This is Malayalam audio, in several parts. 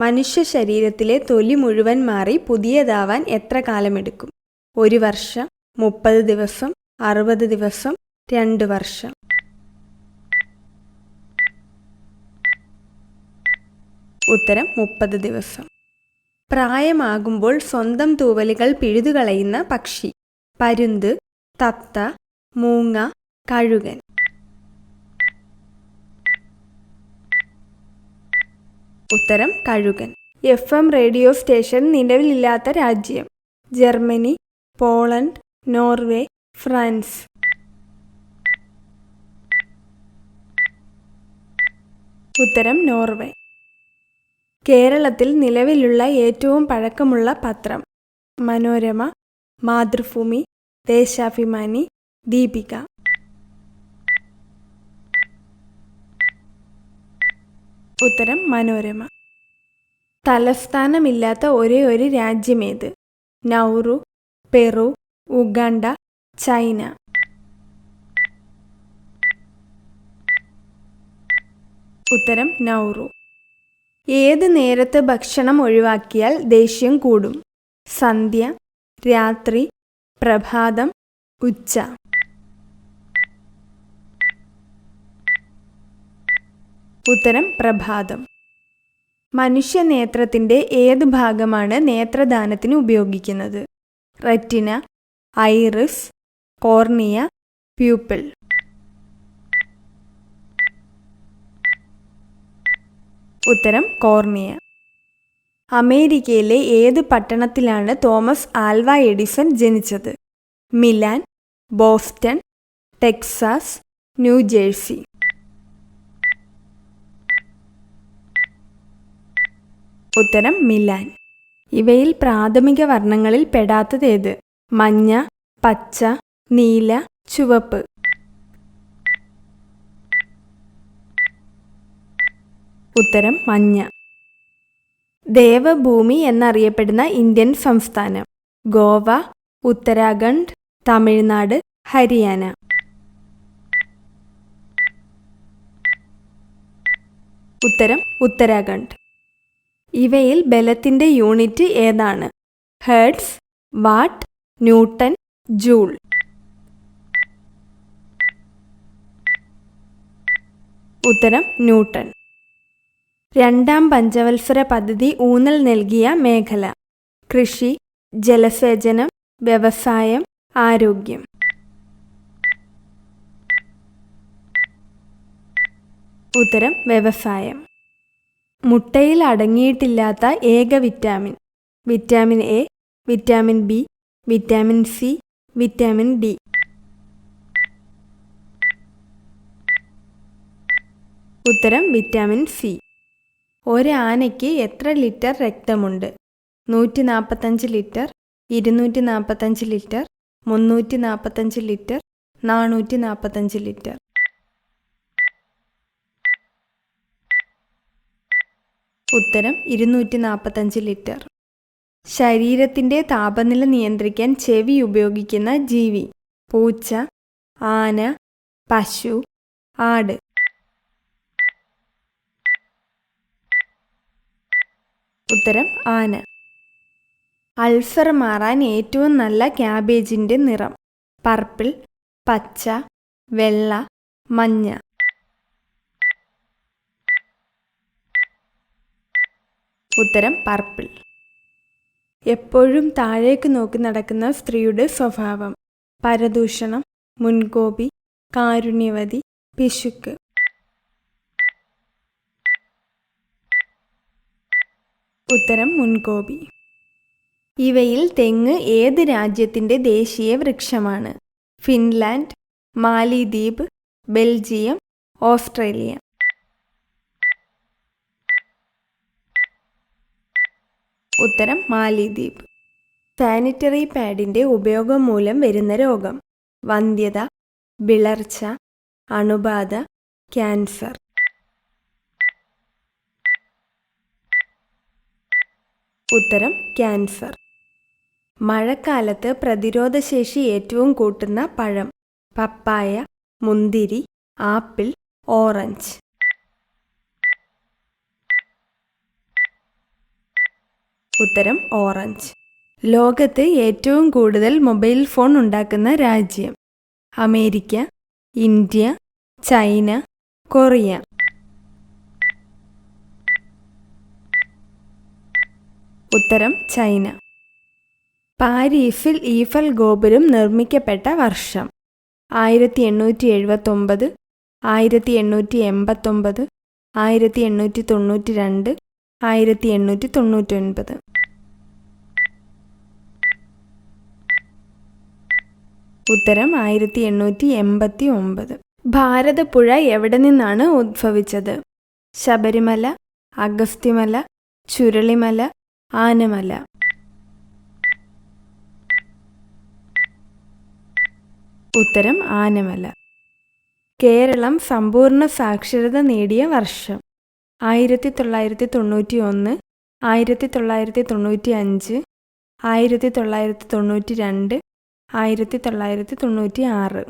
മനുഷ്യ ശരീരത്തിലെ തൊലി മുഴുവൻ മാറി പുതിയതാവാൻ എത്ര കാലമെടുക്കും? 1 വർഷം, 30 ദിവസം, 60 ദിവസം, 2 വർഷം. ഉത്തരം 30 ദിവസം. പ്രായമാകുമ്പോൾ സ്വന്തം തൂവലുകൾ പിഴുതുകളയുന്ന പക്ഷി. പരുന്ത്, തത്ത, മൂങ്ങ, കഴുകൻ. ഉത്തരം കഴുകൻ. FM റേഡിയോ സ്റ്റേഷൻ നിലവിലില്ലാത്ത രാജ്യം. Germany, Poland, Norway, France. ഉത്തരം നോർവേ. കേരളത്തിൽ നിലവിലുള്ള ഏറ്റവും പഴക്കമുള്ള പത്രം. മനോരമ, മാതൃഭൂമി, ദേശാഭിമാനി, ദീപിക. ഉത്തരം മനോരമ. തലസ്ഥാനമില്ലാത്ത ഒരേയൊരു രാജ്യമേത്? Nauru, Peru, Uganda, China. ഉത്തരം നൗറു. ഏത് നേരത്ത് ഭക്ഷണം ഒഴിവാക്കിയാൽ ദേഷ്യം കൂടും? സന്ധ്യ, രാത്രി, പ്രഭാതം, ഉച്ച. ഉത്തരം പ്രഭാതം. മനുഷ്യനേത്രത്തിൻ്റെ ഏത് ഭാഗമാണ് നേത്രദാനത്തിന് ഉപയോഗിക്കുന്നത്? Retina, iris, cornea, pupil. ഉത്തരം കോർണിയ. അമേരിക്കയിലെ ഏത് പട്ടണത്തിലാണ് തോമസ് ആൽവ എഡിസൺ ജനിച്ചത്? Milan, Boston, Texas, New Jersey. ഉത്തരം മിലാൻ. ഇവയിൽ പ്രാഥമിക വർണ്ണങ്ങളിൽ പെടാത്തതേത്? മഞ്ഞ, പച്ച, നീല, ചുവപ്പ്. ഉത്തരം മഞ്ഞ. ദേവഭൂമി എന്നറിയപ്പെടുന്ന ഇന്ത്യൻ സംസ്ഥാനം. ഗോവ, ഉത്തരാഖണ്ഡ്, തമിഴ്നാട്, ഹരിയാന. ഉത്തരം ഉത്തരാഖണ്ഡ്. ഇവയിൽ ബലത്തിൻ്റെ യൂണിറ്റ് ഏതാണ്? Hertz, what, newton, joule. ഉത്തരം ന്യൂട്ടൺ. രണ്ടാം പഞ്ചവത്സര പദ്ധതി ഊന്നൽ നൽകിയ മേഖല. കൃഷി, ജലസേചനം, വ്യവസായം, ആരോഗ്യം. ഉത്തരം വ്യവസായം. മുട്ടയിൽ അടങ്ങിയിട്ടില്ലാത്ത ഏക vitamin. Vitamin A, vitamin B, vitamin C, vitamin D. ഉത്തരം വിറ്റാമിൻ സി. ഒരാനയ്ക്ക് എത്ര ലിറ്റർ രക്തമുണ്ട്? 145 ലിറ്റർ, 245 ലിറ്റർ, 345 ലിറ്റർ, 445 ലിറ്റർ. ഉത്തരം 245 ലിറ്റർ. ശരീരത്തിൻ്റെ താപനില നിയന്ത്രിക്കാൻ ചെവി ഉപയോഗിക്കുന്ന ജീവി. പൂച്ച, ആന, പശു, ആട്. ഉത്തരം ആന. അൾസർ മാറാൻ ഏറ്റവും നല്ല ക്യാബേജിൻ്റെ നിറം. പർപ്പിൾ, പച്ച, വെള്ള, മഞ്ഞ. ഉത്തരം പർപ്പിൾ. എപ്പോഴും താഴേക്ക് നോക്കി നടക്കുന്ന സ്ത്രീയുടെ സ്വഭാവം. പരദൂഷണം, മുൻകോപി, കാരുണ്യവതി, പിശുക്ക്. ഉത്തരം മുൻകോപി. ഇവയിൽ തെങ്ങ് ഏത് രാജ്യത്തിൻ്റെ ദേശീയ വൃക്ഷമാണ്? ഫിൻലാൻഡ്, മാലിദ്വീപ്, ബെൽജിയം, ഓസ്ട്രേലിയ. ഉത്തരം മാലിദ്വീപ്. സാനിറ്ററി പാഡിൻ്റെ ഉപയോഗം മൂലം വരുന്ന രോഗം. വന്ധ്യത, വിളർച്ച, അണുബാധ, ക്യാൻസർ. ഉത്തരം ക്യാൻസർ. മഴക്കാലത്ത് പ്രതിരോധശേഷി ഏറ്റവും കൂട്ടുന്ന പഴം. പപ്പായ, മുന്തിരി, ആപ്പിൾ, ഓറഞ്ച്. ഉത്തരം ഓറഞ്ച്. ലോകത്ത് ഏറ്റവും കൂടുതൽ മൊബൈൽ ഫോൺ ഉണ്ടാക്കുന്ന രാജ്യം? America, India, China, Korea. ഉത്തരം ചൈന. പാരീസിൽ ഈഫൽ ഗോപുരം നിർമ്മിക്കപ്പെട്ട വർഷം? 1879, 1889, 1892, 1899. ഉത്തരം 1889. ഭാരതപ്പുഴ എവിടെ നിന്നാണ് ഉദ്ഭവിച്ചത്? ശബരിമല, അഗസ്ത്യമല, ചുരളിമല, ആനമല. ഉത്തരം ആനമല. കേരളം സമ്പൂർണ്ണ സാക്ഷരത നേടിയ വർഷം? 1991, 1995, 1992, 1996.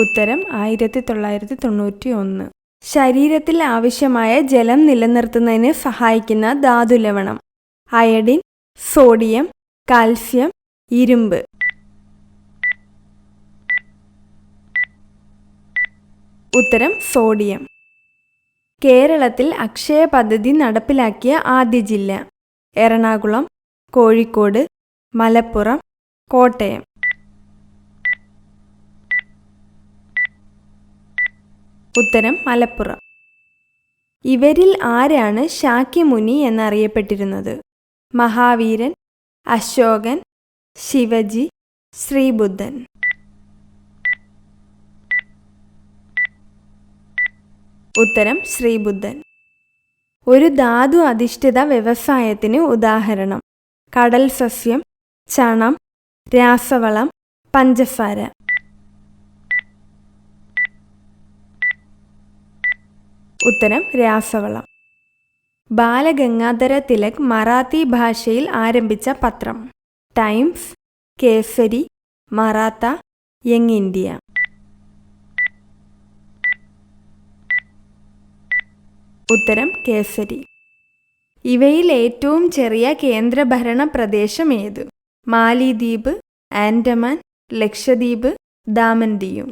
ഉത്തരം 1991. ശരീരത്തിൽ ആവശ്യമായ ജലം നിലനിർത്തുന്നതിന് സഹായിക്കുന്ന ധാതുലവണം? അയഡിൻ, സോഡിയം, കാൽസ്യം, ഇരുമ്പ്. ഉത്തരം സോഡിയം. കേരളത്തിൽ അക്ഷയ പദ്ധതി നടപ്പിലാക്കിയ ആദ്യ ജില്ല? എറണാകുളം, കോഴിക്കോട്, മലപ്പുറം, കോട്ടയം. ഉത്തരം മലപ്പുറം. ഇവരിൽ ആരാണ് ശാക്യമുനി എന്നറിയപ്പെട്ടിരുന്നത്? മഹാവീരൻ, അശോകൻ, ശിവജി, ശ്രീബുദ്ധൻ. ഉത്തരം ശ്രീബുദ്ധൻ. ഒരു ധാതു അധിഷ്ഠിത വ്യവസായത്തിന് ഉദാഹരണം? കടൽ സസ്യം, ചണം, രാസവളം, പഞ്ചസാര. ഉത്തരം രാസവളം. ബാലഗംഗാധര തിലക് മറാത്തി ഭാഷയിൽ ആരംഭിച്ച പത്രം? Times, Kesari, Maratha, young India. ഉത്തരം കേസരി. ഇവയിൽ ഏറ്റവും ചെറിയ കേന്ദ്രഭരണ പ്രദേശം ഏത്? മാലിദ്വീപ്, ആൻഡമാൻ, ലക്ഷദ്വീപ്, ദാമൻ ദിയു.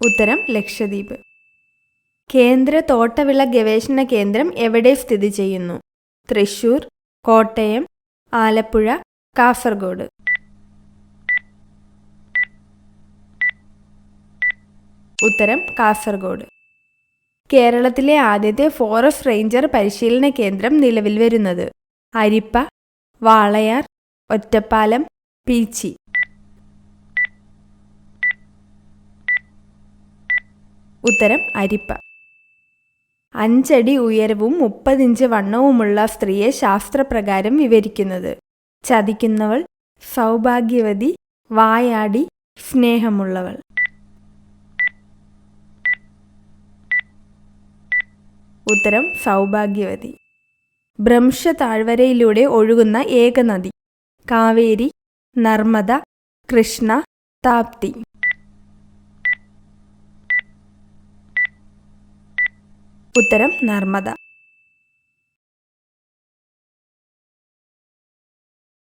ഉത്തരം ലക്ഷദ്വീപ്. കേന്ദ്ര തോട്ടവിള ഗവേഷണ കേന്ദ്രം എവിടെ സ്ഥിതി ചെയ്യുന്നു? തൃശൂർ, കോട്ടയം, ആലപ്പുഴ, കാസർഗോഡ്. ഉത്തരം കാസർഗോഡ്. കേരളത്തിലെ ആദ്യത്തെ ഫോറസ്റ്റ് റേഞ്ചർ പരിശീലന കേന്ദ്രം നിലവിൽ വരുന്നത്? അരിപ്പ, വാളയാർ, ഒറ്റപ്പാലം, പീച്ചി. ഉത്തരം അരിപ്പ. 5 അടി ഉയരവും 30 ഇഞ്ച് വണ്ണവുമുള്ള സ്ത്രീയെ ശാസ്ത്രപ്രകാരം വിവരിക്കുന്നത്? ചതിക്കുന്നവൾ, സൗഭാഗ്യവതി, വായാടി, സ്നേഹമുള്ളവൾ. ഉത്തരം സൗഭാഗ്യവതി. ഭ്രംശ താഴ്വരയിലൂടെ ഒഴുകുന്ന ഏക നദി? കാവേരി, നർമ്മദ, കൃഷ്ണ, താപ്തി. ഉത്തരം നർമ്മദ.